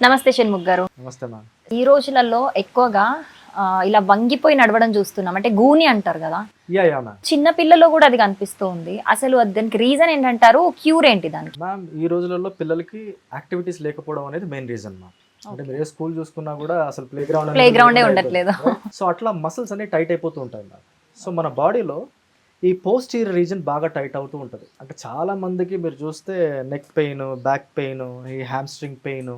నమస్తే షణ్ముఖ్ గారు. నమస్తే మ్యామ్. ఈ రోజులలో ఎక్కువగా ఇలా వంగిపోయి నడవడం చూస్తున్నాం, అంటే గూని అంటారు కదా. చిన్న పిల్లల్లో కూడా అది కనిపిస్తూ ఉంది. అసలు దానికి రీజన్ ఏంటంటారు? క్యూర్ ఏంటి దానికి? మ్యామ్, ఈ రోజులలో పిల్లలకి యాక్టివిటీస్ లేకపోవడం అనేది మెయిన్ రీజన్ మ్యామ్. అంటే మీరు ఏ స్కూల్ చూసుకున్నా కూడా అసలు ప్లే గ్రౌండే ఉండట్లేదు. సో అట్లా మసిల్స్ అన్ని టైట్ అయిపోతూ ఉంటాయి మ్యామ్. సో మన బాడీలో ఈ పోస్టీరియర్ రీజన్ బాగా టైట్ అవుతూ ఉంటుంది. అంటే చాలా మందికి మీరు చూస్తే నెక్ పెయిన్, బ్యాక్ పెయిన్, ఈ hamstring pain,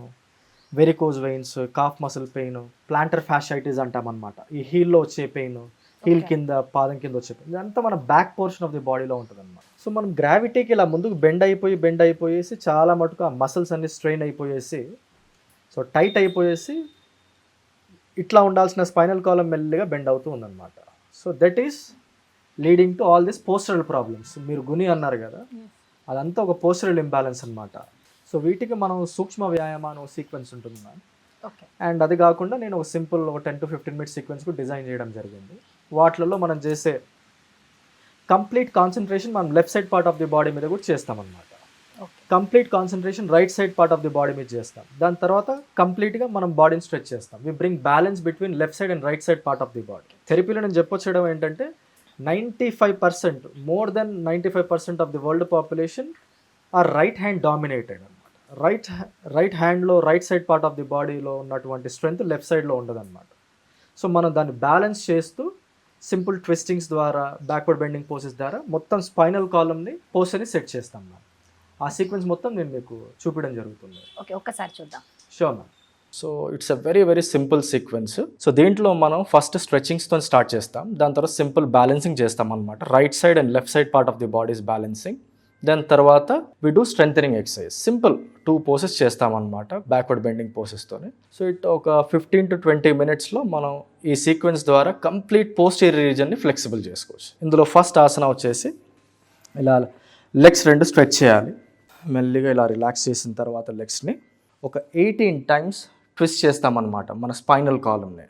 varicose veins, calf muscle pain, plantar fasciitis అంటామన్నమాట. ఈ హీల్లో వచ్చే పెయిన్, హీల్ కింద పాదం కింద వచ్చే పెయిన్, ఇదంతా మన బ్యాక్ పోర్షన్ ఆఫ్ ది బాడీలో ఉంటుంది అనమాట. సో మనం గ్రావిటీకి ఇలా ముందుకు బెండ్ అయిపోయేసి చాలా మటుకు ఆ మసిల్స్ అన్ని స్ట్రెయిన్ అయిపోయేసి, సో టైట్ అయిపోయేసి ఇట్లా ఉండాల్సిన స్పైనల్ కాలం మెల్లిగా బెండ్ అవుతూ ఉందన్నమాట. So that is leading to all this postural problems. మీరు గుని అన్నారు కదా, అదంతా ఒక పోస్టరల్ ఇంబ్యాలెన్స్ అనమాట. సో వీటికి మనం సూక్ష్మ వ్యాయామం అనే సీక్వెన్స్ ఉంటుంది మ్యామ్. అండ్ అది కాకుండా నేను ఒక సింపుల్ ఒక 10 to 15 minutes సీక్వెన్స్ కూడా డిజైన్ చేయడం జరిగింది. వాటిలలో మనం చేసే కంప్లీట్ కాన్సన్ట్రేషన్ మనం left side part of the body మీద కూడా చేస్తామన్నమాట. Complete concentration right side part of the body మీద చేస్తాం. దాని తర్వాత కంప్లీట్గా మనం బాడీని స్ట్రెచ్ చేస్తాం. We bring balance between left side and right side part of the body. థెరపీలో నేను చెప్పొచ్చడం ఏంటంటే 95%, more than 95% of the world population are right hand dominated అనమాట. రైట్ హ్యాండ్లో right side part of the బాడీలో ఉన్నటువంటి స్ట్రెంగ్త్ లెఫ్ట్ సైడ్లో ఉండదు అనమాట. సో మనం దాన్ని బ్యాలెన్స్ చేస్తూ సింపుల్ ట్విస్టింగ్స్ ద్వారా, బ్యాక్వర్డ్ బెండింగ్ పోసెస్ ద్వారా మొత్తం స్పైనల్ కాలమ్ని పోస్చర్ని సెట్ చేస్తాం మ్యామ్. ఆ సీక్వెన్స్ మొత్తం నేను మీకు చూపించడం జరుగుతుంది. ఓకే, ఒక్కసారి చూద్దాం. Sure ma'am. So it's a very simple sequence. So దీంట్లో మనం ఫస్ట్ స్ట్రెచింగ్స్తో స్టార్ట్ చేస్తాం. దాని తర్వాత సింపుల్ బ్యాలెన్సింగ్ చేస్తాం అనమాట. Right side and left side part of the bodies balancing. దాని తర్వాత we do strengthening exercise. Simple 2 poses చేస్తామన్నమాట, బ్యాక్వర్డ్ బెండింగ్ పోసెస్తోనే. సో ఇట్ ఒక 15 to 20 minutesలో మనం ఈ సీక్వెన్స్ ద్వారా కంప్లీట్ పోస్టీరియర్ రీజన్ని ఫ్లెక్సిబుల్ చేసుకోవచ్చు. ఇందులో ఫస్ట్ ఆసన వచ్చేసి ఇలా లెగ్స్ 2 స్ట్రెచ్ చేయాలి. మెల్లిగా ఇలా రిలాక్స్ చేసిన తర్వాత లెగ్స్ని ఒక 18 times ట్విస్ట్ చేస్తామన్నమాట మన స్పైనల్ కాలమ్ని.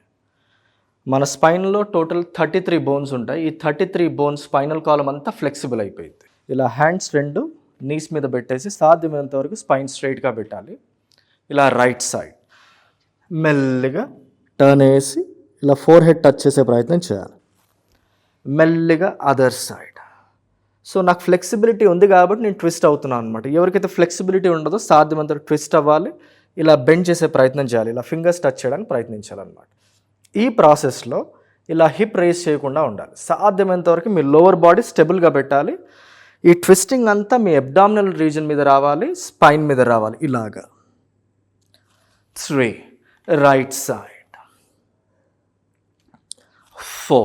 మన స్పైన్లో టోటల్ 33 బోన్స్ ఉంటాయి. ఈ 33 బోన్స్ స్పైనల్ కాలమ్ అంతా ఫ్లెక్సిబుల్ అయిపోయింది. ఇలా హ్యాండ్స్ 2 నీస్ మీద పెట్టేసి సాధ్యమైనంత వరకు స్పైన్ స్ట్రైట్గా పెట్టాలి. ఇలా రైట్ సైడ్ మెల్లిగా టర్న్ వేసి ఇలా ఫోర్ హెడ్ టచ్ చేసే ప్రయత్నం చేయాలి. మెల్లిగా అదర్ సైడ్. సో నాకు ఫ్లెక్సిబిలిటీ ఉంది కాబట్టి నేను ట్విస్ట్ అవుతున్నాను అనమాట. ఎవరికైతే ఫ్లెక్సిబిలిటీ ఉండదో సాధ్యమంత ట్విస్ట్ అవ్వాలి, ఇలా బెండ్ చేసే ప్రయత్నం చేయాలి, ఇలా ఫింగర్స్ టచ్ చేయడానికి ప్రయత్నించాలన్నమాట. ఈ ప్రాసెస్లో ఇలా హిప్ రేస్ చేయకుండా ఉండాలి. సాధ్యమైనంత వరకు మీ లోవర్ బాడీ స్టెబుల్గా పెట్టాలి. ఈ ట్విస్టింగ్ అంతా మీ అబ్డామినల్ రీజన్ మీద రావాలి, స్పైన్ మీద రావాలి. ఇలాగా 3 right side, 4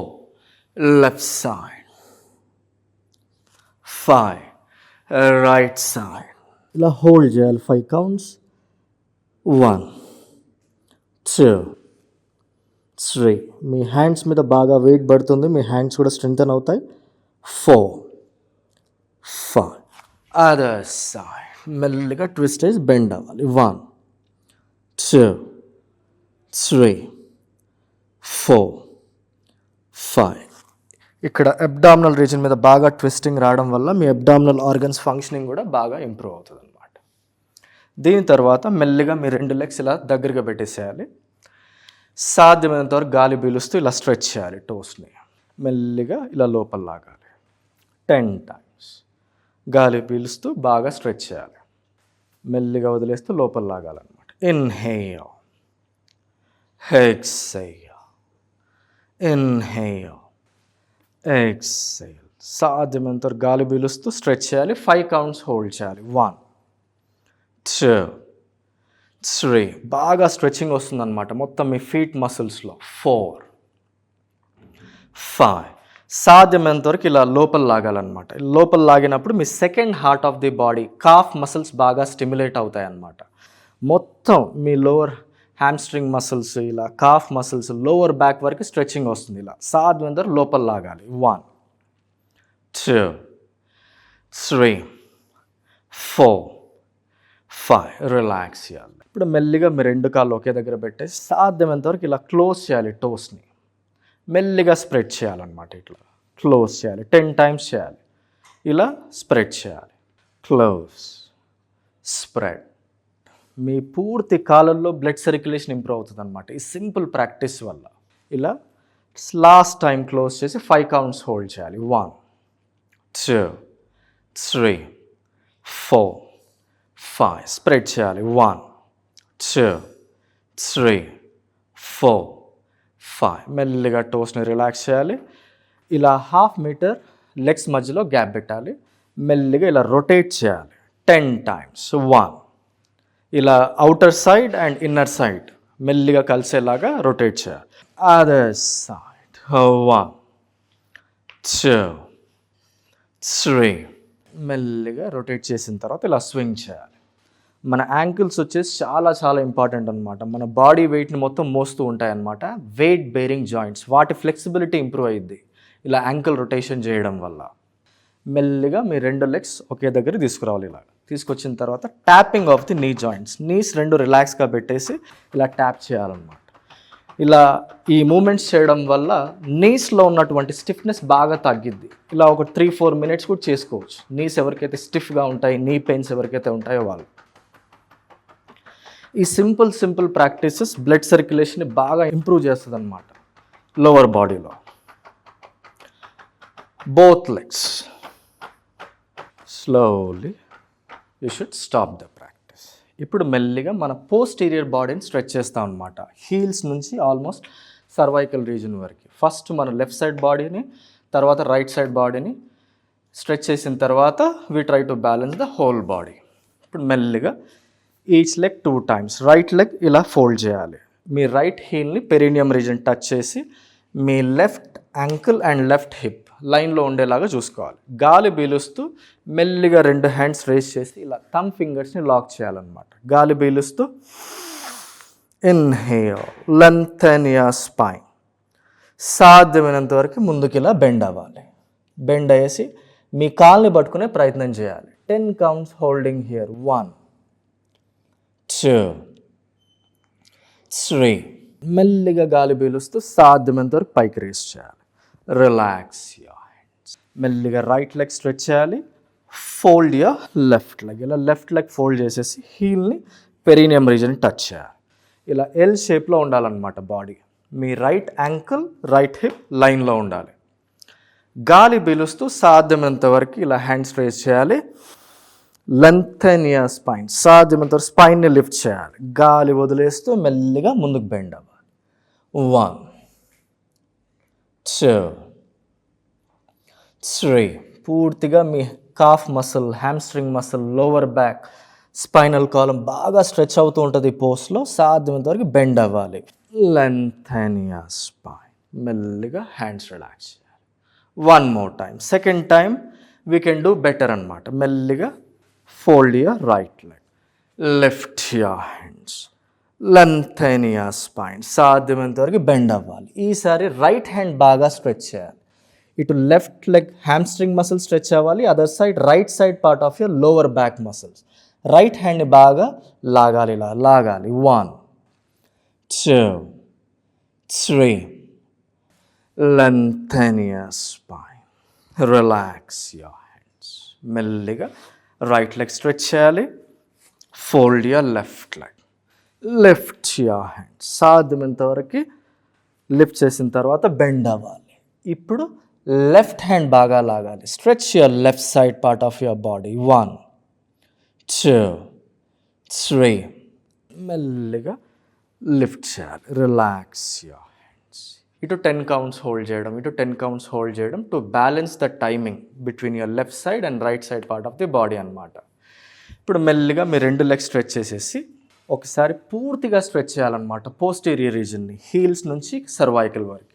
left side, 5 right side. ఇలా హోల్డ్ చేయాలి 5 counts. 1 2 3. మీ హ్యాండ్స్ మీద బాగా వెయిట్ పడుతుంది, మీ హ్యాండ్స్ కూడా స్ట్రెంగ్తన్ అవుతాయి. 4 5 అదర్ సైడ్. మెల్లిగా ట్విస్ట్ వేసి బెండ్ అవ్వాలి. 1 2 3 4 5. ఇక్కడ అబ్డామినల్ రీజన్ మీద బాగా ట్విస్టింగ్ రావడం వల్ల మీ అబ్డామినల్ ఆర్గన్స్ ఫంక్షనింగ్ కూడా బాగా ఇంప్రూవ్ అవుతుంది అనమాట. దీని తర్వాత మెల్లిగా మీ 2 లెగ్స్ ఇలా దగ్గరగా పెట్టేసేయాలి. సాధ్యమైనంత వరకు గాలి పీలుస్తూ ఇలా స్ట్రెచ్ చేయాలి. టోస్ని మెల్లిగా ఇలా లోపల లాగాలి. 10 times గాలి పీలుస్తూ బాగా స్ట్రెచ్ చేయాలి. మెల్లిగా వదిలేస్తూ లోపల లాగాలన్నమాట. Inhale, exhale, inhale, exhale. సాధ్యమైనంత వరకు గాలి పీలుస్తూ స్ట్రెచ్ చేయాలి. 5 counts హోల్డ్ చేయాలి. 1 2 3. బాగా స్ట్రెచింగ్ వస్తుందన్నమాట మొత్తం మీ ఫీట్ మసిల్స్లో. 4 5. సాధ్యమైనంత వరకు ఇలా లోపల లాగాలన్నమాట. లోపల లాగినప్పుడు మీ second heart of the body, calf muscles బాగా స్టిమ్యులేట్ అవుతాయి అన్నమాట. మొత్తం మీ లోవర్ హ్యామ్స్ట్రింగ్ మసిల్స్, ఇలా కాఫ్ మసిల్స్, లోవర్ బ్యాక్ వరకు స్ట్రెచింగ్ వస్తుంది. ఇలా సాధ్యమైనంత వరకు లోపల లాగాలి. 1 2 3 4 5. రిలాక్స్ చేయాలి. ఇప్పుడు మెల్లిగా మీ 2 కాళ్ళు ఒకే దగ్గర పెట్టేసి సాధ్యమైనంత వరకు ఇలా క్లోజ్ చేయాలి. టోస్ని మెల్లిగా స్ప్రెడ్ చేయాలన్నమాట. ఇట్లా క్లోజ్ చేయాలి. 10 times చేయాలి. ఇలా స్ప్రెడ్ చేయాలి. క్లోజ్, స్ప్రెడ్, మీ పూర్తి కాలంలో బ్లడ్ సర్క్యులేషన్ ఇంప్రూవ్ అవుతుంది అనమాట ఈ సింపుల్ ప్రాక్టీస్ వల్ల. ఇలా లాస్ట్ టైం క్లోజ్ చేసి 5 కౌంట్స్ హోల్డ్ చేయాలి. 1 2 3 4 5 స్ప్రెడ్ చేయాలి. 1 2 3 4 5 మెల్లిగా టోస్ని రిలాక్స్ చేయాలి. ఇలా 1/2 మీటర్ లెగ్స్ మధ్యలో గ్యాప్ పెట్టాలి. మెల్లిగా ఇలా రొటేట్ చేయాలి 10 టైమ్స్. 1 ఇలా outer side and inner side మెల్లిగా కలిసేలాగా రొటేట్ చేయాలి. అదర్ సైడ్ 1 2 3 మెల్లిగా రొటేట్ చేసిన తర్వాత ఇలా స్వింగ్ చేయాలి. మన యాంకిల్స్ వచ్చేసి చాలా చాలా ఇంపార్టెంట్ అనమాట. మన బాడీ వెయిట్ని మొత్తం మోస్తూ ఉంటాయన్నమాట. వెయిట్ బేరింగ్ జాయింట్స్, వాటి ఫ్లెక్సిబిలిటీ ఇంప్రూవ్ అయ్యిద్ది ఇలా యాంకిల్ రొటేషన్ చేయడం వల్ల. మెల్లిగా మీ 2 లెగ్స్ ఒకే దగ్గర తీసుకురావాలి. ఇలా తీసుకొచ్చిన తర్వాత tapping of the knee joints, knees 2 రిలాక్స్గా పెట్టేసి ఇలా ట్యాప్ చేయాలన్నమాట. ఇలా ఈ మూమెంట్స్ చేయడం వల్ల నీస్లో ఉన్నటువంటి స్టిఫ్నెస్ బాగా తగ్గిద్ది. ఇలా ఒక 3-4 మినిట్స్ కూడా చేసుకోవచ్చు. నీస్ ఎవరికైతే స్టిఫ్గా ఉంటాయి, నీ పెయిన్స్ ఎవరికైతే ఉంటాయో వాళ్ళు. ఈ సింపుల్ ప్రాక్టీసెస్ బ్లడ్ సర్క్యులేషన్ని బాగా ఇంప్రూవ్ చేస్తుంది అనమాట లోవర్ బాడీలో. Both legs slowly you should stop the practice. ఇప్పుడు మెల్లిగా మన పోస్టీరియర్ బాడీని స్ట్రెచ్ చేస్తాం అనమాట. హీల్స్ నుంచి ఆల్మోస్ట్ సర్వైకల్ రీజన్ వరకు. ఫస్ట్ మన లెఫ్ట్ సైడ్ బాడీని, తర్వాత రైట్ సైడ్ బాడీని స్ట్రెచ్ చేసిన తర్వాత we try to balance the whole body. ఇప్పుడు మెల్లిగా each leg 2 times. Right leg ఇలా ఫోల్డ్ చేయాలి. మీ రైట్ హీల్ని పెరినియం రీజన్ టచ్ చేసి మీ left ankle and left hip లైన్లో ఉండేలాగా చూసుకోవాలి. గాలి పీలుస్తూ మెల్లిగా 2 హ్యాండ్స్ రేస్ చేసి ఇలా థంబ్ ఫింగర్స్ని లాక్ చేయాలన్నమాట. గాలి పీలుస్తూ ఇన్హేల్, లెంథెన్ యువర్ స్పైన్. సాధ్యమైనంత వరకు ముందుకు ఇలా బెండ్ అవ్వాలి. బెండ్ అయ్యేసి మీ కాల్ని పట్టుకునే ప్రయత్నం చేయాలి. 10 కౌంట్స్ హోల్డింగ్ హియర్. 1 2 3 మెల్లిగా గాలి పీలుస్తూ సాధ్యమైనంత వరకు పైకి రేస్ చేయాలి. Relax your hands. మెల్లిగా రైట్ లెగ్ స్ట్రెచ్ చేయాలి. Fold your left leg. ఇలా లెఫ్ట్ లెగ్ ఫోల్డ్ చేసేసి హీల్ని పెరినియం రీజన్ టచ్ చేయాలి. ఇలా ఎల్ షేప్లో ఉండాలన్నమాట బాడీ. మీ రైట్ యాంకిల్, రైట్ హిప్ లైన్లో ఉండాలి. గాలి పీలుస్తూ సాధ్యమైనంత వరకు ఇలా హ్యాండ్స్ రేస్ చేయాలి. లెంథెన్ యువర్ స్పైన్. సాధ్యమైనంత వరకు స్పైన్ని లిఫ్ట్ చేయాలి. గాలి వదిలేస్తూ మెల్లిగా ముందుకు బెండ్ అవ్వాలి. 1 2 3 పూర్తిగా మీ calf muscle, hamstring muscle, lower back, spinal column బాగా స్ట్రెచ్ అవుతూ ఉంటుంది ఈ పోస్ట్లో. సాధ్యమైనంత వరకు బెండ్ అవ్వాలి. Lengthen your spine. మెల్లిగా హ్యాండ్స్ రిలాక్స్ చేయాలి. 1 more time. Second time we can do better అనమాట. మెల్లిగా fold your right leg, lift your hands, lengthen your spine. సాధ్యమైనంత వరకు బెండ్ అవ్వాలి. ఈసారి రైట్ హ్యాండ్ బాగా స్ట్రెచ్ చేయాలి. ఇటు left leg hamstring muscle stretch అవ్వాలి. Other side right side part of your lower back muscles. Right హ్యాండ్ని బాగా లాగాలి. ఇలా లాగాలి. 1 2 3 lengthen your spine, relax your hands. మెల్లిగా రైట్ లెగ్ స్ట్రెచ్ చేయాలి. Fold your left leg, lift your hands. సాధ్యమైనంత వరకు లిఫ్ట్ చేసిన తర్వాత బెండ్ అవ్వాలి. ఇప్పుడు లెఫ్ట్ హ్యాండ్ బాగా లాగాలి. Stretch your left side part of your body. 1 2 3 మెల్లిగా లిఫ్ట్ చేయాలి. Relax your hands. ఇటు 10 కౌంట్స్ హోల్డ్ చేయడం, ఇటు 10 కౌంట్స్ హోల్డ్ చేయడం to balance the timing between your left side and right side part of the body అనమాట. ఇప్పుడు మెల్లిగా మీ 2 legs stretch చేసేసి ఒకసారి పూర్తిగా స్ట్రెచ్ చేయాలన్నమాట పోస్టీరియర్ రీజన్ని, హీల్స్ నుంచి సర్వైకల్ వరకు.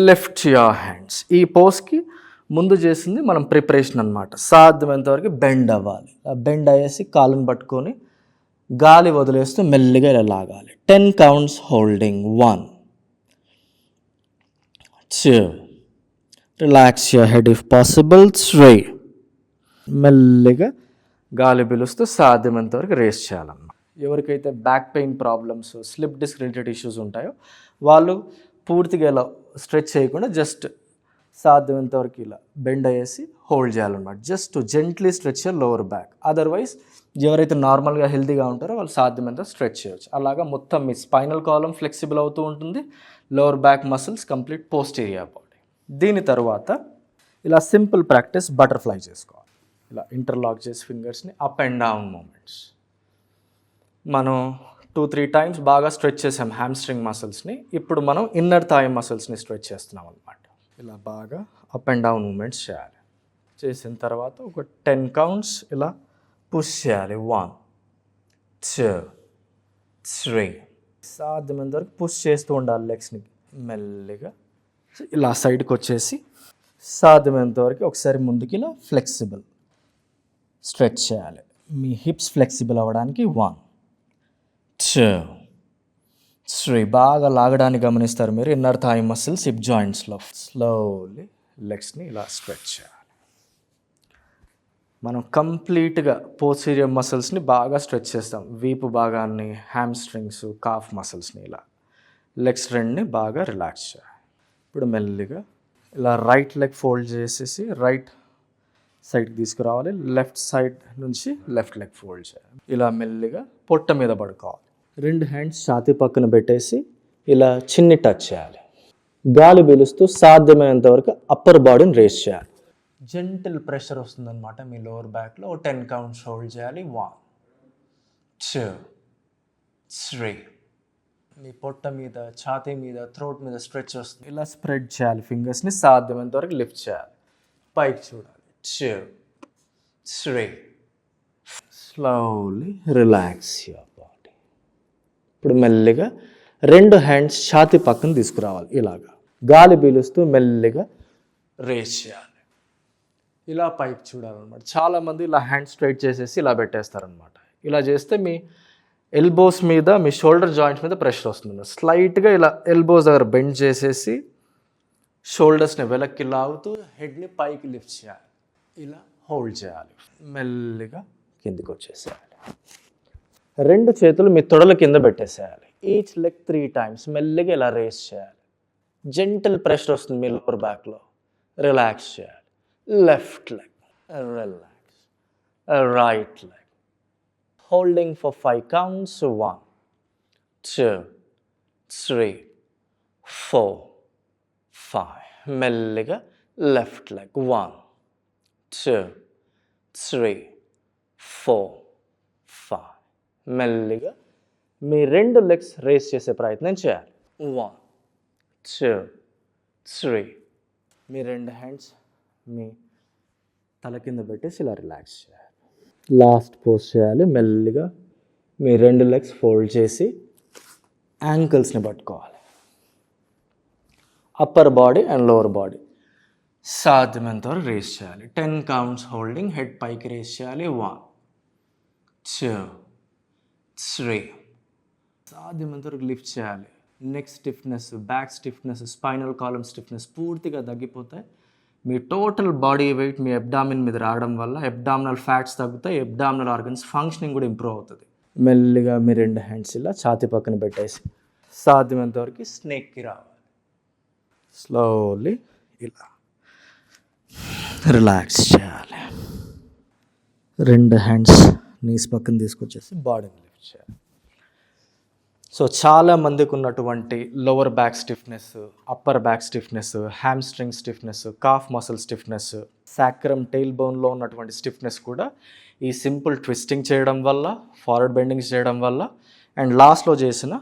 Lift your hands. ఈ పోస్కి ముందు చేసింది మనం ప్రిపరేషన్ అనమాట. సాధ్యమైనంత వరకు బెండ్ అవ్వాలి. బెండ్ అయ్యేసి కాళ్ళను పట్టుకొని గాలి వదిలేస్తూ మెల్లిగా ఇలా లాగాలి. 10 counts holding. 1 2 relax your head if possible. 3 మెల్లిగా గాలి పీలుస్తూ సాధ్యమైనంత వరకు రేస్ చేయాలన్నమాట. ఎవరికైతే back pain problems, slip disc related issues ఉంటాయో వాళ్ళు పూర్తిగా ఇలా స్ట్రెచ్ చేయకుండా జస్ట్ సాధ్యమైనంత వరకు ఇలా బెండ్ అయ్యేసి హోల్డ్ చేయాలన్నమాట. Just to gently stretch your lower back. Otherwise ఎవరైతే నార్మల్గా హెల్తీగా ఉంటారో వాళ్ళు సాధ్యమైనంత స్ట్రెచ్ చేయొచ్చు. అలాగా మొత్తం మీ స్పైనల్ కాలం ఫ్లెక్సిబుల్ అవుతూ ఉంటుంది, lower back muscles complete posterior body. దీని తర్వాత ఇలా సింపుల్ ప్రాక్టీస్ బటర్ఫ్లై చేసుకోవాలి. ఇలా ఇంటర్లాక్ చేసి ఫింగర్స్ని అప్ అండ్ డౌన్ మూమెంట్స్. మనం 2-3 టైమ్స్ బాగా స్ట్రెచ్ చేసాం హ్యామ్స్ట్రింగ్ మసిల్స్ని. ఇప్పుడు మనం ఇన్నర్ థాయ్ మసిల్స్ని స్ట్రెచ్ చేస్తున్నాం అనమాట. ఇలా బాగా అప్ అండ్ డౌన్ మూమెంట్స్ చేయాలి. చేసిన తర్వాత ఒక 10 కౌంట్స్ ఇలా పుష్ చేయాలి. 1 2 3. సాధ్యమైనంత వరకు పుష్ చేస్తూ ఉండాలి లెగ్స్ని మెల్లిగా. ఇలా సైడ్కి వచ్చేసి సాధ్యమైనంత వరకు ఒకసారి ముందుకి ఇలా ఫ్లెక్సిబుల్ స్ట్రెచ్ చేయాలి. మీ హిప్స్ ఫ్లెక్సిబుల్ అవ్వడానికి 1 2 3. బాగా లాగడానికి గమనిస్తారు మీరు ఇన్నర్ థాయ్ మసిల్స్ హిప్ జాయింట్స్లో. స్లోలీ లెగ్స్ని ఇలా స్ట్రెచ్ చేయాలి. మనం కంప్లీట్గా పోస్టీరియర్ మసిల్స్ని బాగా స్ట్రెచ్ చేస్తాం. వీపు భాగాన్ని, హ్యామ్స్ట్రింగ్స్, కాఫ్ మసిల్స్ని ఇలా లెగ్స్ రెండుని బాగా రిలాక్స్ చేయాలి. ఇప్పుడు మెల్లిగా ఇలా రైట్ లెగ్ ఫోల్డ్ చేసేసి రైట్ సైడ్కి తీసుకురావాలి. లెఫ్ట్ సైడ్ నుంచి లెఫ్ట్ లెగ్ ఫోల్డ్ చేయాలి. ఇలా మెల్లిగా పొట్ట మీద పడుకోవాలి. 2 హ్యాండ్స్ ఛాతీ పక్కన పెట్టేసి ఇలా చిన్ని టచ్ చేయాలి. గాలి పీలుస్తూ సాధ్యమైనంత వరకు అప్పర్ బాడీని రేస్ చేయాలి. జెంటిల్ ప్రెషర్ వస్తుందన్నమాట మీ లోవర్ బ్యాక్లో. 10 కౌంట్స్ హోల్డ్ చేయాలి. 1 2 3. మీ పొట్ట మీద, ఛాతీ మీద, థ్రోట్ మీద స్ట్రెచ్ వస్తుంది. ఇలా స్ప్రెడ్ చేయాలి. ఫింగర్స్ని సాధ్యమైనంత వరకు లిఫ్ట్ చేయాలి. పైకి చూడాలి. 2 3. Slowly relax your body. ఇప్పుడు మెల్లిగా 2 హ్యాండ్స్ ఛాతీ పక్కన తీసుకురావాలి. ఇలాగా గాలి పీలుస్తూ మెల్లిగా రేస్ చేయాలి. ఇలా పైకి చూడాలన్నమాట. చాలామంది ఇలా హ్యాండ్ స్ట్రైట్ చేసేసి ఇలా పెట్టేస్తారనమాట. ఇలా చేస్తే మీ ఎల్బోస్ మీద, మీ షోల్డర్ జాయింట్స్ మీద ప్రెషర్ వస్తుంది. స్లైట్గా ఇలా ఎల్బోస్ దగ్గర బెండ్ చేసేసి షోల్డర్స్ని వెనక్కి లాగుతూ హెడ్ని పైకి లిఫ్ట్ చేయాలి. ఇలా హోల్డ్ చేయాలి. మెల్లిగా కిందికి వచ్చేసేయాలి. 2 చేతులు మీ తొడల కింద పెట్టేసేయాలి. ఈచ్ లెగ్ 3 టైమ్స్ మెల్లిగా ఇలా రేస్ చేయాలి. జెంటల్ ప్రెషర్ వస్తుంది మీ లోవర్ బ్యాక్లో. రిలాక్స్ చేయాలి. Left leg relax, right leg holding for 5 counts. 1 2 3 4 5. మెల్లిగా లెఫ్ట్ లెగ్. 1 2 3 4 5. మెల్లిగా మీ 2 లెగ్స్ రేస్ చేసే ప్రయత్నం చేయాలి. 1 2 3. మీ 2 హ్యాండ్స్ మీ తల కింద పెట్టేసి ఇలా రిలాక్స్ చేయాలి. లాస్ట్ పోజ్ చేయాలి. మెల్లిగా మీ 2 లెగ్స్ ఫోల్డ్ చేసి యాంకిల్స్ని పట్టుకోవాలి. Upper body and lower body సాధ్యమైనంత వరకు రేస్ చేయాలి. 10 కౌంట్స్ హోల్డింగ్. హెడ్ పైకి రేస్ చేయాలి. 1 2 3. సాధ్యమైనంత వరకు లిఫ్ట్ చేయాలి. Neck stiffness, back stiffness, spinal column stiffness పూర్తిగా తగ్గిపోతాయి. మీ టోటల్ బాడీ వెయిట్ మీ అబ్డామిన్ మీద రావడం వల్ల అబ్డామినల్ ఫ్యాట్స్ తగ్గుతాయి. అబ్డామినల్ ఆర్గన్స్ ఫంక్షనింగ్ కూడా ఇంప్రూవ్ అవుతుంది. మెల్లిగా మీ 2 హ్యాండ్స్ ఇలా ఛాతీ పక్కన పెట్టేసి సాధ్యమైనంత వరకు స్నేక్కి రావాలి. స్లోలీ ఇలా రిలాక్స్ చేయాలి. 2 హ్యాండ్స్ నీస్ పక్కన తీసుకొచ్చేసి బాడీని లిఫ్ట్ చేయాలి. సో చాలా మందికి ఉన్నటువంటి lower back stiffness, upper back stiffness, hamstring stiffness, calf muscle stiffness, sacrum tail బోన్లో ఉన్నటువంటి స్టిఫ్నెస్ కూడా ఈ సింపుల్ ట్విస్టింగ్ చేయడం వల్ల, ఫార్వర్డ్ బెండింగ్స్ చేయడం వల్ల అండ్ లాస్ట్లో చేసిన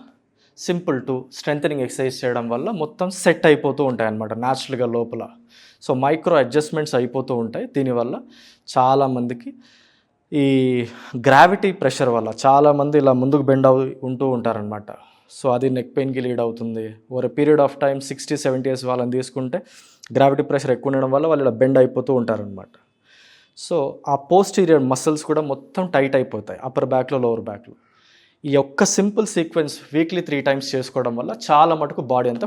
సింపుల్ స్ట్రెంథనింగ్ ఎక్సర్సైజ్ చేయడం వల్ల మొత్తం సెట్ అయిపోతూ ఉంటాయి అన్నమాట న్యాచురల్గా లోపల. సో మైక్రో అడ్జస్ట్మెంట్స్ అయిపోతూ ఉంటాయి. దీనివల్ల చాలామందికి ఈ గ్రావిటీ ప్రెషర్ వల్ల చాలామంది ఇలా ముందుకు బెండ్ ఉంటూ ఉంటారనమాట. సో అది నెక్ పెయిన్కి లీడ్ అవుతుంది. Over period of time 60-70 years వాళ్ళని తీసుకుంటే గ్రావిటీ ప్రెషర్ ఎక్కువ ఉండడం వల్ల వాళ్ళు ఇలా బెండ్ అయిపోతూ ఉంటారనమాట. సో ఆ పోస్టీరియర్ మసిల్స్ కూడా మొత్తం టైట్ అయిపోతాయి అప్పర్ బ్యాక్లో, లోవర్ బ్యాక్లో. ఈ ఒక్క సింపుల్ సీక్వెన్స్ వీక్లీ 3 టైమ్స్ చేసుకోవడం వల్ల చాలా మటుకు బాడీ అంతా